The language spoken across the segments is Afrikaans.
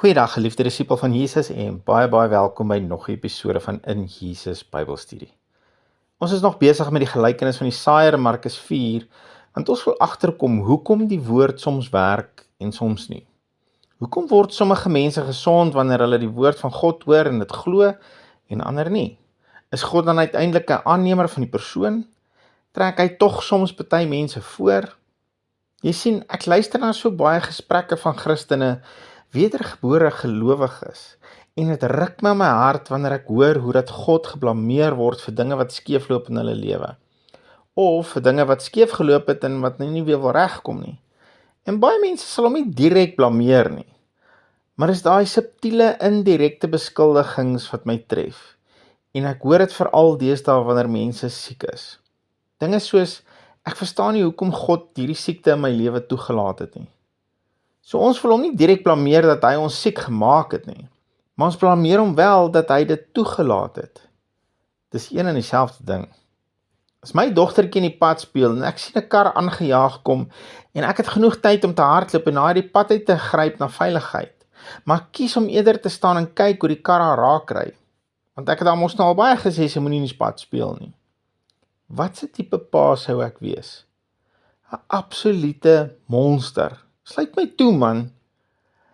Goeiedag geliefde disipel van Jesus en baie welkom by nog 'n episode van In Jesus Bybelstudie. Ons is nog besig met die gelykenis van die saaiër in Markus 4, want ons wil agterkom hoekom die woord soms werk en soms nie. Hoekom word sommige mense gesond wanneer hulle die woord van God hoor en dit glo en ander nie? Is God dan uiteindelik 'n aannemer van die persoon? Trek hy tog soms party mense voor? Jy sien, ek luister na so baie gesprekke van Christene, wedergebore gelowiges, en dit ruk my hart wanneer ek hoor hoe dat God geblameer word vir dinge wat skeefloop in hulle lewe, of vir dinge wat skeef geloop het en wat nie weer wil regkom nie. En baie mense sal hom nie direk blameer nie, maar is daai subtiele indirekte beskuldigings wat my tref, en ek hoor dit veral deesdae wanneer mense siek is. Dinge soos, ek verstaan nie hoekom God hierdie siekte in my lewe toegelaat het nie. So ons wil hom nie direk blameer dat hy ons siek gemaak het nie, maar ons blameer hom wel dat hy dit toegelaat het. Dis een en dieselfde ding. As my dogtertjie in die pad speel en ek sien 'n kar aangejaag kom en ek het genoeg tyd om te hardloop en na die pad uit te gryp na veiligheid, maar ek kies om eerder te staan en kyk hoe die kar haar raak ry, want ek het haar mos nou al baie gesê sy moenie in die pad speel nie. Wat se tipe pa sou ek wees? 'n Absolute monster. Sluit my toe, man.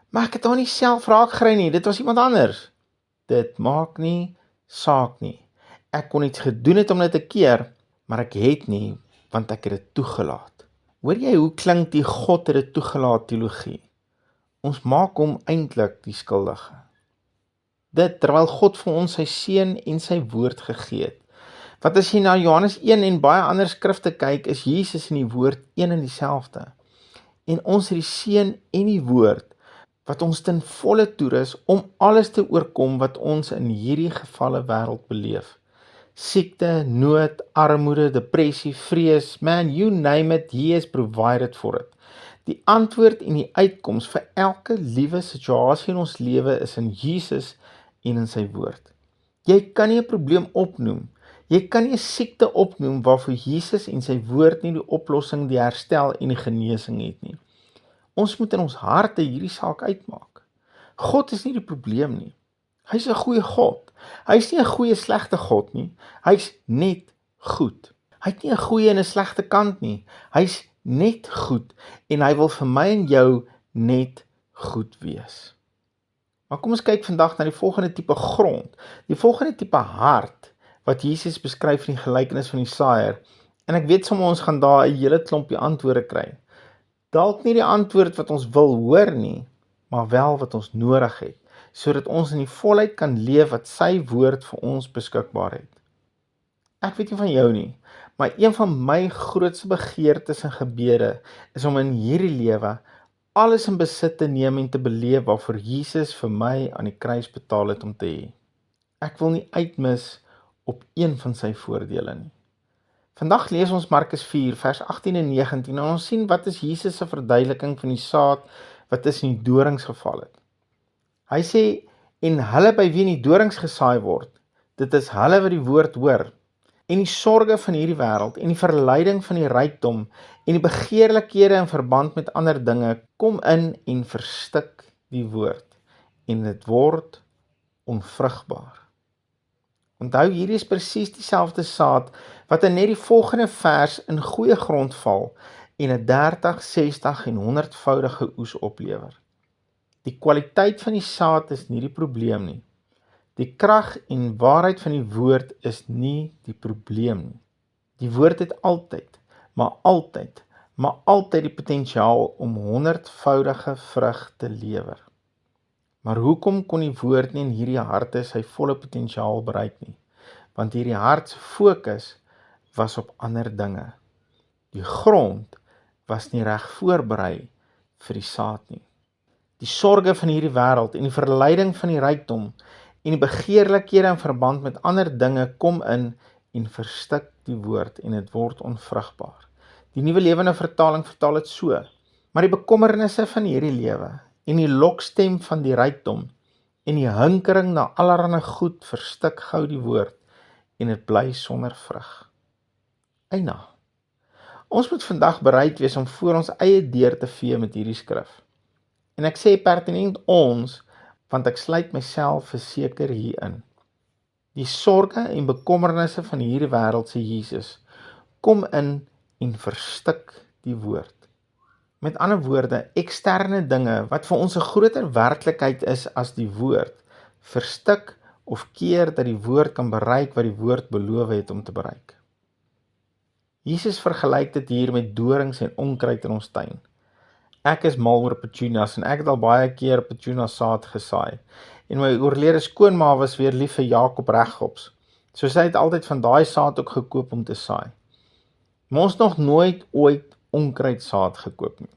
Maar ek het haar nie self raak gery nie, dit was iemand anders. Dit maak nie saak nie. Ek kon iets gedoen het om dit te keer, maar ek het nie, want ek het dit toegelaat. Hoor jy hoe klink die God het dit toegelaat teologie? Ons maak hom eintlik die skuldige. Dit terwyl God vir ons sy seun en sy woord gegee het. Want as jy na Johannes 1 en baie ander skrifte kyk, is Jesus en die woord een en dieselfde. En ons het die seun en die woord, wat ons ten volle toerus om alles te oorkom wat ons in hierdie gevalle wêreld beleef. Siekte, nood, armoede, depressie, vrees, man, you name it, he has provided for it. Die antwoord en die uitkoms vir elke liewe situasie in ons lewe is in Jesus en in sy woord. Jy kan nie 'n probleem opnoem, jy kan nie 'n siekte opnoem waarvoor Jesus en sy woord nie die oplossing, die herstel en die genesing het nie. Ons moet in ons harte hierdie saak uitmaak. God is nie die probleem nie. Hy's 'n goeie God. Hy's nie 'n goeie slegte God nie. Hy's net goed. Hy het nie 'n goeie en 'n slegte kant nie. Hy's net goed en hy wil vir my en jou net goed wees. Maar kom ons kyk vandag na die volgende tipe grond, die volgende tipe hart wat Jesus beskryf in die gelykenis van die saaiër. En ek weet sommer ons gaan daar 'n hele klompie antwoorde kry. Dalk nie die antwoord wat ons wil hoor nie, maar wel wat ons nodig het, sodat ons in die volheid kan leef wat sy woord vir ons beskikbaar het. Ek weet nie van jou nie, maar een van my grootste begeertes en gebede is om in hierdie lewe alles in besit te neem en te beleef waarvoor Jesus vir my aan die kruis betaal het om te hê. Ek wil nie uitmis op een van sy voordele nie. Vandag lees ons Markus 4 vers 18 en 19 en ons sien wat is Jesus se verduideliking van die saad wat tussen die dorings geval het. Hy sê, en hulle by wie in die dorings gesaai word, dit is hulle wat die woord hoor, en die sorge van hierdie wêreld, en die verleiding van die rykdom, en die begeerlikhede in verband met ander dinge, kom in en verstik die woord, en dit word onvrugbaar. Onthou, hierdie is presies dieselfde saad, wat in net die volgende vers in goeie grond val, en 'n 30, 60 en 100voudige oes oplewer. Die kwaliteit van die saad is nie die probleem nie. Die krag en waarheid van die woord is nie die probleem nie. Die woord het altyd die potensiaal om 100voudige vrug te lewer. Maar hoekom kon die woord nie in hierdie harte sy volle potensiaal bereik nie? Want hierdie hart se fokus was op ander dinge. Die grond was nie reg voorberei vir die saad nie. Die sorge van hierdie wêreld en die verleiding van die rykdom en die begeerlikhede in verband met ander dinge kom in en verstik die woord en dit word onvrugbaar. Die Nuwe Lewende Vertaling vertaal dit so: maar die bekommernisse van hierdie lewe en die lokstem van die rykdom en die hinkering na allerlei goed verstik gou die woord en dit bly sonder vrug. Eina. Ons moet vandag bereid wees om voor ons eie deur te vee met hierdie skrif. En ek sê pertinent ons, want ek sluit myself verseker hierin. Die sorge en bekommernisse van hierdie wêreld, sê Jesus, kom in en verstik die woord. Met ander woorde, eksterne dinge wat vir ons 'n groter werklikheid is as die woord, verstik of keer dat die woord kan bereik wat die woord beloof het om te bereik. Jesus vergelyk dit hier met dorings en onkruid in ons tuin. Ek is mal oor petunias en ek het al baie keer petunias saad gesaai. En my oorlede skoonma was weer lief vir Jakob Regops. So sy het altyd van daai saad ook gekoop om te saai. Maar ons nog nooit ooit onkruidsaad gekoop nie.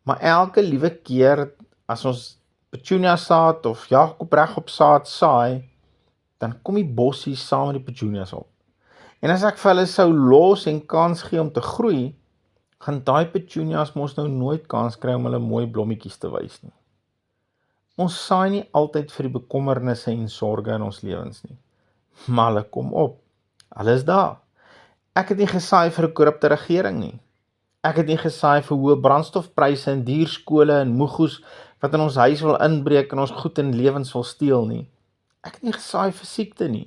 Maar elke liewe keer as ons petunia saad of Jakob Regops saad saai, dan kom die bossies saam met die petunias op. En as ek vir hulle sou los en kans gee om te groei, gaan daai petunias mos nou nooit kans kry om hulle mooi blommetjies te wys nie. Ons saai nie altyd vir die bekommernisse en sorge in ons lewens nie, maar hulle kom op. Hulle is daar. Ek het nie gesaai vir 'n korrupte regering nie. Ek het nie gesaai vir hoë brandstofpryse en duur skole en moegoes wat in ons huis wil inbreek en ons goed en lewens wil steel nie. Ek het nie gesaai vir siekte nie.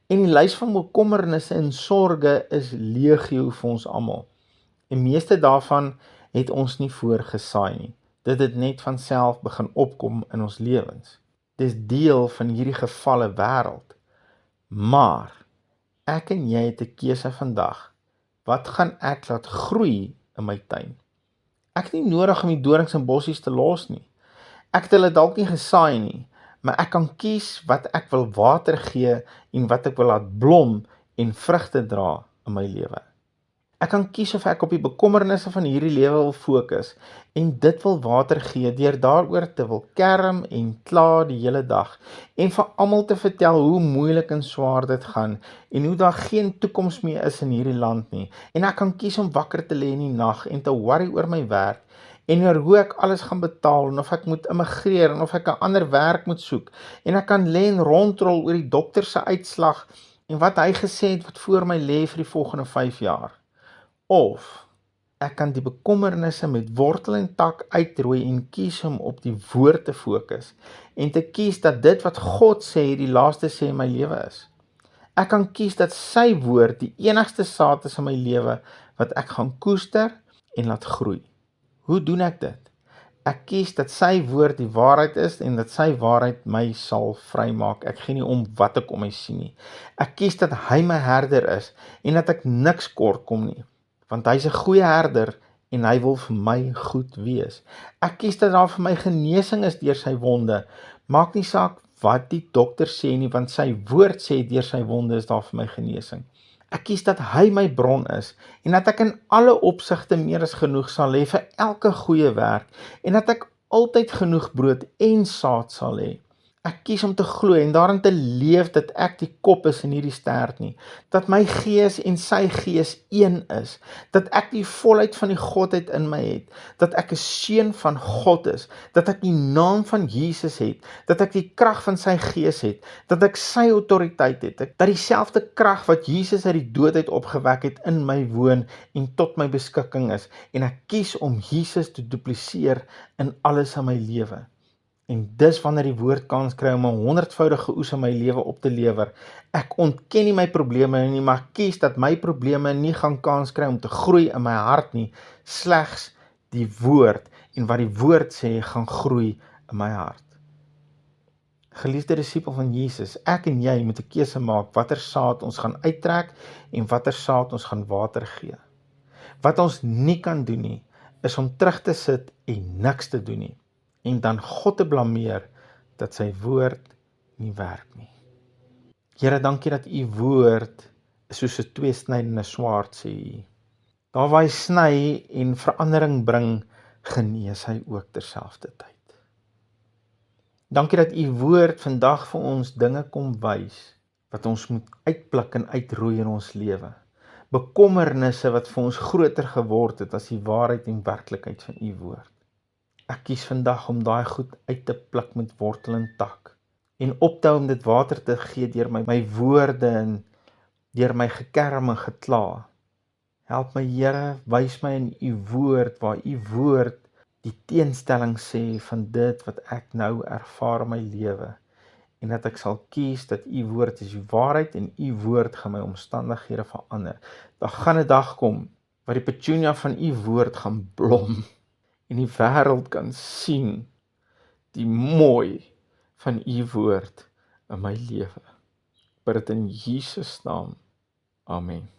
En die lys van bekommernisse en sorge is legio vir ons almal. En meeste daarvan het ons nie voorgesaai nie. Dit het net van self begin opkom in ons lewens. Dis deel van hierdie gevalle wêreld. Maar ek en jy het 'n keuse vandag. Wat gaan ek laat groei in my tuin? Ek het nie nodig om die dorings en bossies te los nie. Ek het hulle dalk nie gesaai nie, maar ek kan kies wat ek wil water gee en wat ek wil laat blom en vrugte dra in my lewe. Ek kan kies of ek op die bekommernisse van hierdie lewe wil fokus en dit wil water gee deur daaroor te wil kerm en kla die hele dag en vir almal te vertel hoe moeilik en swaar dit gaan en hoe daar geen toekoms meer is in hierdie land nie. En ek kan kies om wakker te lê in die nag en te worry oor my werk en oor hoe ek alles gaan betaal en of ek moet immigreer en of ek 'n ander werk moet soek en ek kan lê en rondrol oor die dokter se uitslag en wat hy gesê het wat voor my lê vir die volgende 5 jaar. Of ek kan die bekommernisse met wortel en tak uitroei en kies om op die woord te fokus en te kies dat dit wat God sê die laaste sê in my lewe is. Ek kan kies dat sy woord die enigste saad is in my lewe wat ek gaan koester en laat groei. Hoe doen ek dit? Ek kies dat sy woord die waarheid is en dat sy waarheid my sal vrymaak. Ek gee nie om wat ek om my sien nie. Ek kies dat hy my herder is en dat ek niks kort kom nie. Want hy's 'n goeie herder en hy wil vir my goed wees. Ek kies dat daar vir my genesing is deur sy wonde. Maak nie saak wat die dokter sê nie, want sy woord sê deur sy wonde is daar vir my genesing. Ek kies dat hy my bron is en dat ek in alle opsigte meer as genoeg sal hê vir elke goeie werk en dat ek altyd genoeg brood en saad sal hê. Ek kies om te glo en daarin te leef dat ek die kop is in hierdie stert nie, dat my gees en sy gees een is, dat ek die volheid van die Godheid in my het, dat ek 'n seun van God is, dat ek die naam van Jesus het, dat ek die krag van sy gees het, dat ek sy autoriteit het, dat dieselfde krag wat Jesus uit die dood uit opgewek het in my woon en tot my beskikking is, en ek kies om Jesus te dupliseer in alles in my lewe. En dis wanneer die woord kans kry om 'n 100voudige oes in my lewe op te lewer. Ek ontken nie my probleme nie, maar kies dat my probleme nie gaan kans kry om te groei in my hart nie, slegs die woord en wat die woord sê gaan groei in my hart. Geliefde disipel van Jesus, ek en jy moet 'n keuse maak watter saad ons gaan uittrek en watter saad ons gaan water gee. Wat ons nie kan doen nie, is om terug te sit en niks te doen nie. En dan God te blameer dat sy woord nie werk nie. Here, dankie dat u woord is soos 'n tweesnydende swaard, sê u. Daar waar hy sny en verandering bring, genees hy ook terselfdertyd. Dankie dat u woord vandag vir ons dinge kom wys wat ons moet uitpluk en uitroei in ons lewe. Bekommernisse wat vir ons groter geword het as die waarheid en werklikheid van u woord. Ek kies vandag om daai goed uit te pluk met wortel en tak en op te hou om dit water te gee deur my woorde en deur my gekerm en gekla. Help my Here, wys my in u woord waar u woord die teenstelling sê van dit wat ek nou ervaar in my lewe, en dat ek sal kies dat u woord is die waarheid en u woord gaan my omstandighede verander. Daar gaan 'n dag kom waar die petunia van u woord gaan blom en die wêreld kan sien die mooi van u woord in my lewe. Bid dit in Jesus naam. Amen.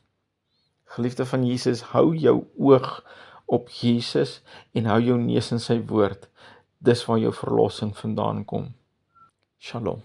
Geliefde van Jesus, hou jou oog op Jesus en hou jou neus in sy woord. Dis waar jou verlossing vandaan kom. Shalom.